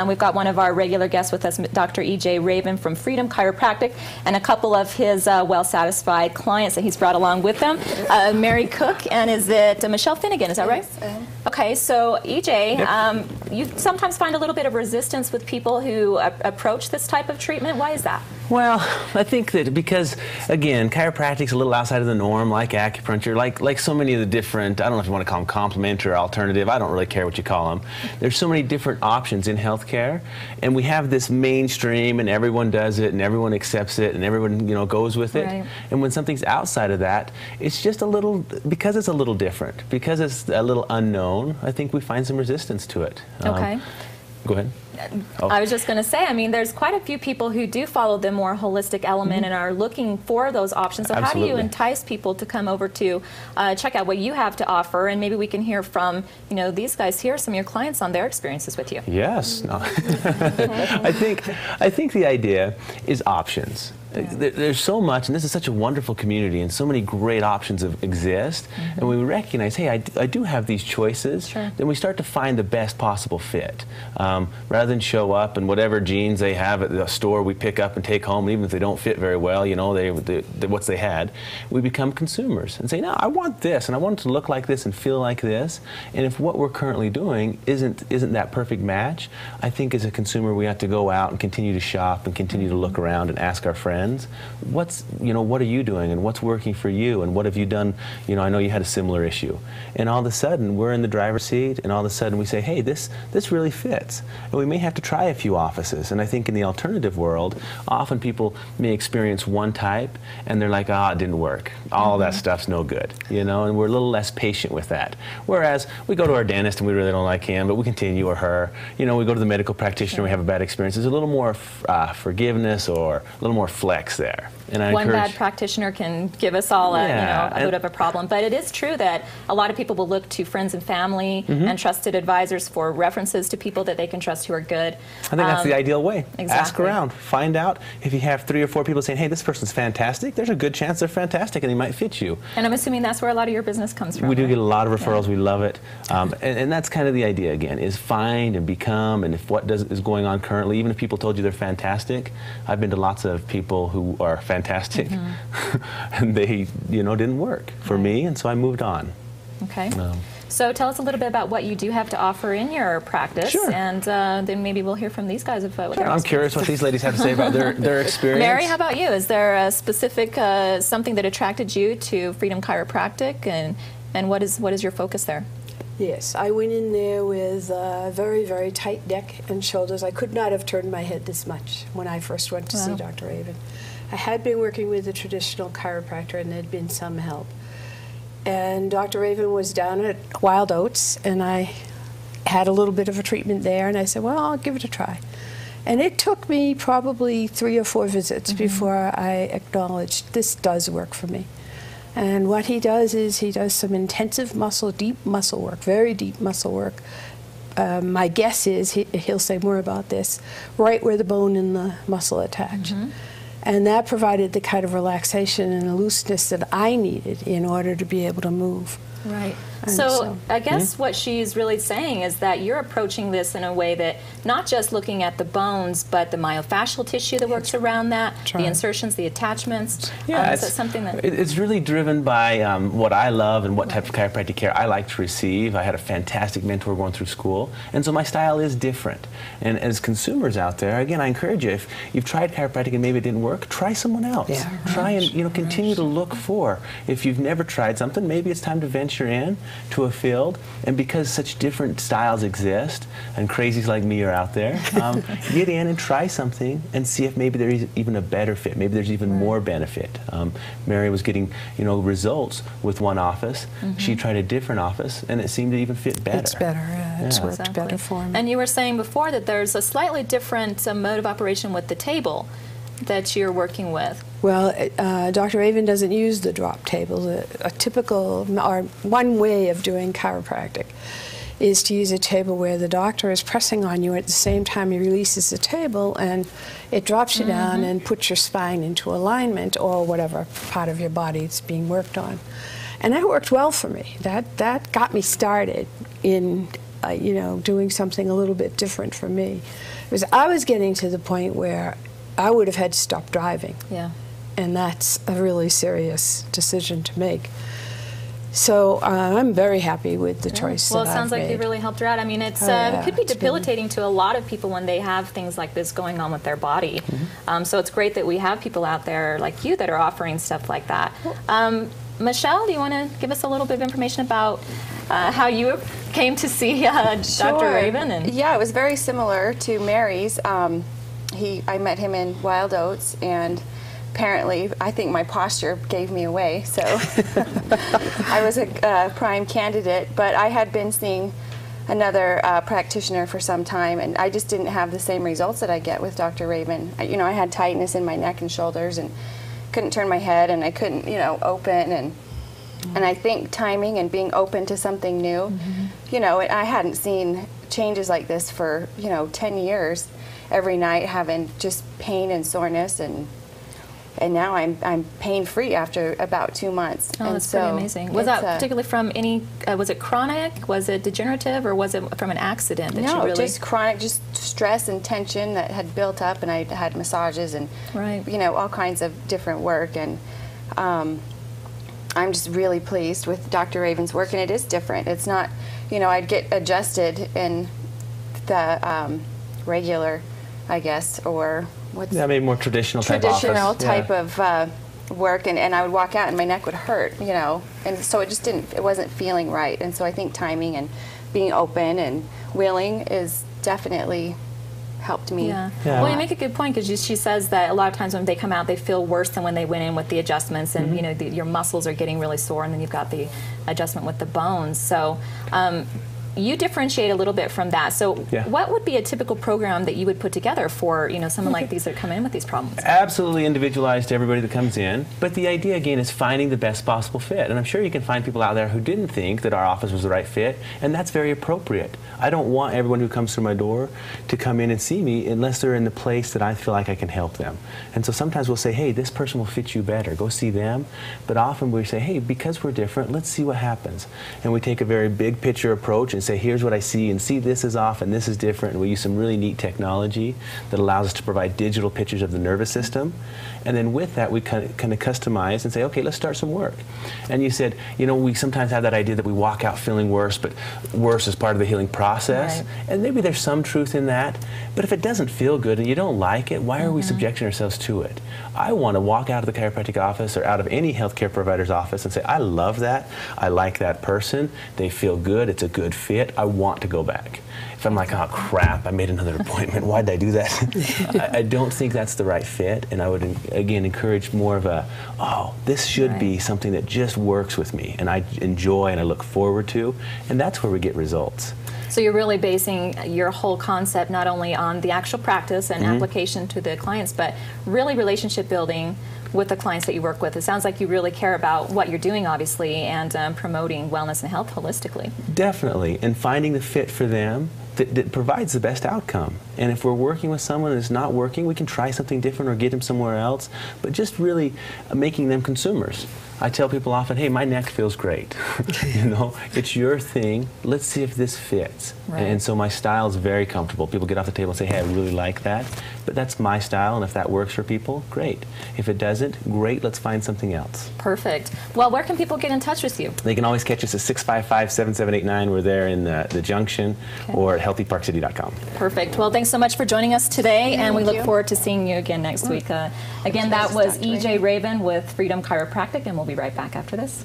And we've got one of our regular guests with us, Dr. E.J. Raven from Freedom Chiropractic, and a couple of his well-satisfied clients that he's brought along with him. Mary Cook, and is it Michelle Finnegan, is that right? Yes. Okay, so E.J., Yep. You sometimes find a little bit of resistance with people who approach this type of treatment. Why is that? Well, I think that because, again, chiropractic's a little outside of the norm, like acupuncture, like so many of the different, I don't know if you want to call them complementary or alternative, I don't really care what you call them. There's so many different options in healthcare, and we have this mainstream, and everyone does it, and everyone accepts it, and everyone, you know, goes with it. Right. And when something's outside of that, it's just a little, because it's a little different, because it's a little unknown, I think we find some resistance to it. Okay. Go ahead. Oh. I was just going to say, I mean, there's quite a few people who do follow the more holistic element and are looking for those options. So Absolutely. how do you entice people to come over to check out what you have to offer? And maybe we can hear from, you know, these guys here, some of your clients on their experiences with you. Yes. No. I think the idea is options. Yeah. There's so much, and this is such a wonderful community, and so many great options exist, and we recognize, hey, I do have these choices, Sure. Then we start to find the best possible fit. Rather than show up and whatever jeans they have at the store we pick up and take home, and even if they don't fit very well, you know, what they had, we become consumers and say, no, I want this, and I want it to look like this and feel like this, and if what we're currently doing isn't that perfect match, I think as a consumer we have to go out and continue to shop and continue to look around and ask our friends, what are you doing, and what's working for you, and what have you done? You know, I know you had a similar issue, and all of a sudden we're in the driver's seat, and all of a sudden we say, hey, this really fits, and we may have to try a few offices. And I think in the alternative world, often people may experience one type, and they're like, it didn't work. All that stuff's no good, you know, and we're a little less patient with that. Whereas we go to our dentist and we really don't like him, but we continue, or her. You know, we go to the medical practitioner, Sure. we have a bad experience. There's a little more forgiveness or a little more flex there. And One bad practitioner can give us all a bit of a problem. But it is true that a lot of people will look to friends and family and trusted advisors for references to people that they can trust who are good. I think that's the ideal way. Exactly. Ask around. Find out. If you have 3 or 4 people saying, hey, this person's fantastic, there's a good chance they're fantastic and they might fit you. And I'm assuming that's where a lot of your business comes from. We do right? get a lot of referrals. Yeah. We love it. And that's kind of the idea, again, is find and become, and if what is going on currently, even if people told you they're fantastic, I've been to lots of people who are fantastic, and they, you know, didn't work for me, and so I moved on. Okay. So tell us a little bit about what you do have to offer in your practice, Sure. And then maybe we'll hear from these guys about what Sure. I'm curious what these ladies have to say about their experience. Mary, how about you? Is there a specific something that attracted you to Freedom Chiropractic, and what is your focus there? Yes, I went in there with a very, very tight neck and shoulders. I could not have turned my head this much when I first went to see Dr. Raven. I had been working with a traditional chiropractor, and there'd been some help. And Dr. Raven was down at Wild Oats, and I had a little bit of a treatment there, and I said, well, I'll give it a try. And it took me probably 3 or 4 visits before I acknowledged this does work for me. And what he does is he does some intensive deep muscle work, very deep muscle work. My guess is, he'll say more about this, right where the bone and the muscle attach. And that provided the kind of relaxation and looseness that I needed in order to be able to move. Right. So I guess what she's really saying is that you're approaching this in a way that not just looking at the bones, but the myofascial tissue that works around that, the insertions, the attachments. Yeah, so something that it's really driven by what I love and what type of chiropractic care I like to receive. I had a fantastic mentor going through school, and so my style is different. And as consumers out there, again, I encourage you, if you've tried chiropractic and maybe it didn't work, try someone else. Yeah. Try and continue to look for. If you've never tried something, maybe it's time to venture in to a field, and because such different styles exist and crazies like me are out there, get in and try something and see if maybe there's even a better fit, maybe there's even more benefit. Mary was getting results with one office. She tried a different office and it seemed to even fit better. It's better, it's worked better for me. And you were saying before that there's a slightly different mode of operation with the table that you're working with. Well, Dr. Raven doesn't use the drop tables. A typical, or one way of doing chiropractic is to use a table where the doctor is pressing on you at the same time he releases the table, and it drops you down and puts your spine into alignment, or whatever part of your body it's being worked on. And that worked well for me. That got me started in you know, doing something a little bit different for me. Because I was getting to the point where I would have had to stop driving. Yeah. And that's a really serious decision to make. So I'm very happy with the choice that I've made. Well, it sounds like you really helped her out. I mean, it's it could be debilitating to a lot of people when they have things like this going on with their body. So it's great that we have people out there like you that are offering stuff like that. Michelle, do you want to give us a little bit of information about how you came to see Dr. Raven? And yeah, it was very similar to Mary's. I met him in Wild Oats, and apparently, I think my posture gave me away, so I was a prime candidate. But I had been seeing another practitioner for some time, and I just didn't have the same results that I get with Dr. Raven. You know, I had tightness in my neck and shoulders, and couldn't turn my head, and I couldn't, you know, open, and I think timing and being open to something new, you know, I hadn't seen changes like this for, you know, 10 years, every night having just pain and soreness, and now I'm pain-free after about 2 months. Oh, that's pretty amazing. Was that particularly from any, was it chronic, was it degenerative, or was it from an accident that you really? No, just chronic, just stress and tension that had built up, and I had massages and, you know, all kinds of different work, and I'm just really pleased with Dr. Raven's work, and it is different. It's not, you know, I'd get adjusted in the regular, I guess, or what's maybe more traditional type of work, and I would walk out and my neck would hurt, you know, and so it wasn't feeling right. And so I think timing and being open and willing is definitely helped me. Well, you make a good point, because she says that a lot of times when they come out, they feel worse than when they went in with the adjustments, and you know, your muscles are getting really sore, and then you've got the adjustment with the bones. So you differentiate a little bit from that. So what would be a typical program that you would put together for, you know, someone like these that come in with these problems? Absolutely individualized to everybody that comes in. But the idea, again, is finding the best possible fit. And I'm sure you can find people out there who didn't think that our office was the right fit, and that's very appropriate. I don't want everyone who comes through my door to come in and see me unless they're in the place that I feel like I can help them. And so sometimes we'll say, hey, this person will fit you better. Go see them. But often we say, hey, because we're different, let's see what happens. And we take a very big picture approach and say, here's what I see, and see this is off and this is different. And we use some really neat technology that allows us to provide digital pictures of the nervous system. And then with that, we kind of customize and say, okay, let's start some work. And you said, you know, we sometimes have that idea that we walk out feeling worse, but worse is part of the healing process. And maybe there's some truth in that. But if it doesn't feel good and you don't like it, why are we subjecting ourselves to it? I want to walk out of the chiropractic office or out of any healthcare provider's office and say, I love that. I like that person. They feel good. It's a good fit. I want to go back. If I'm like, oh crap, I made another appointment, why did I do that? I don't think that's the right fit, and I would, again, encourage more of a, oh, this should be something that just works with me, and I enjoy and I look forward to, and that's where we get results. So you're really basing your whole concept not only on the actual practice and application to the clients, but really relationship building with the clients that you work with. It sounds like you really care about what you're doing, obviously, and promoting wellness and health holistically. Definitely, and finding the fit for them that provides the best outcome. And if we're working with someone that's not working, we can try something different or get them somewhere else, but just really making them consumers. I tell people often, hey, my neck feels great. You know, it's your thing. Let's see if this fits. And so my style is very comfortable. People get off the table and say, hey, I really like that. But that's my style, and if that works for people, great. If it doesn't, great, let's find something else. Perfect. Well, where can people get in touch with you? They can always catch us at 655-7789. We're there in the Junction, or at healthyparkcity.com. Perfect. Well, thanks so much for joining us today, and we look forward to seeing you again next week. Again, that was E.J. Raven with Freedom Chiropractic, and we'll be right back after this.